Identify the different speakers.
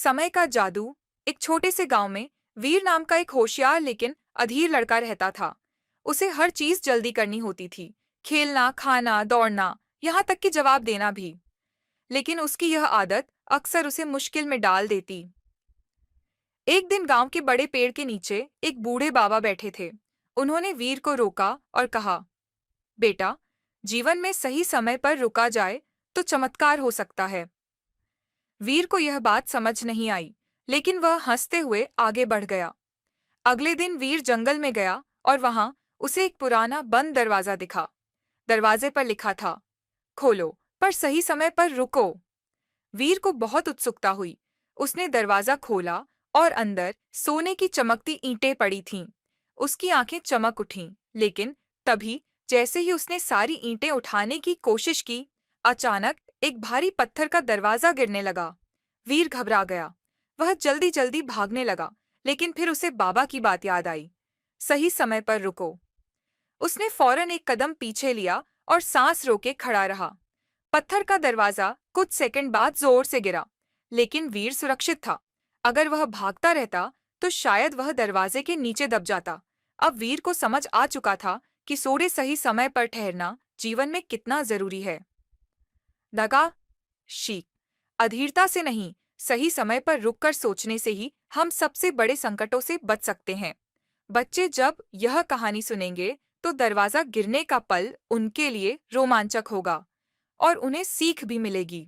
Speaker 1: समय का जादू। एक छोटे से गांव में वीर नाम का एक होशियार लेकिन अधीर लड़का रहता था। उसे हर चीज जल्दी करनी होती थी, खेलना, खाना, दौड़ना, यहाँ तक कि जवाब देना भी। लेकिन उसकी यह आदत अक्सर उसे मुश्किल में डाल देती। एक दिन गांव के बड़े पेड़ के नीचे एक बूढ़े बाबा बैठे थे। उन्होंने वीर को रोका और कहा, बेटा, जीवन में सही समय पर रुका जाए तो चमत्कार हो सकता है। वीर को यह बात समझ नहीं आई, लेकिन वह हंसते हुए आगे बढ़ गया। अगले दिन वीर जंगल में गया और वहां उसे एक पुराना बंद दरवाजा दिखा। दरवाजे पर लिखा था, खोलो पर सही समय पर रुको। वीर को बहुत उत्सुकता हुई। उसने दरवाजा खोला और अंदर सोने की चमकती ईंटें पड़ी थीं। उसकी आंखें चमक उठीं, लेकिन तभी जैसे ही उसने सारी ईंटें उठाने की कोशिश की, अचानक एक भारी पत्थर का दरवाजा गिरने लगा। वीर घबरा गया। वह जल्दी जल्दी भागने लगा, लेकिन फिर उसे बाबा की बात याद आई, सही समय पर रुको। उसने फौरन एक कदम पीछे लिया और सांस रोके खड़ा रहा। पत्थर का दरवाजा कुछ सेकंड बाद जोर से गिरा, लेकिन वीर सुरक्षित था। अगर वह भागता रहता तो शायद वह दरवाजे के नीचे दब जाता। अब वीर को समझ आ चुका था कि सोरे सही समय पर ठहरना जीवन में कितना जरूरी है। दगा शीख, अधीरता से नहीं, सही समय पर रुककर सोचने से ही हम सबसे बड़े संकटों से बच सकते हैं। बच्चे जब यह कहानी सुनेंगे तो दरवाजा गिरने का पल उनके लिए रोमांचक होगा और उन्हें सीख भी मिलेगी।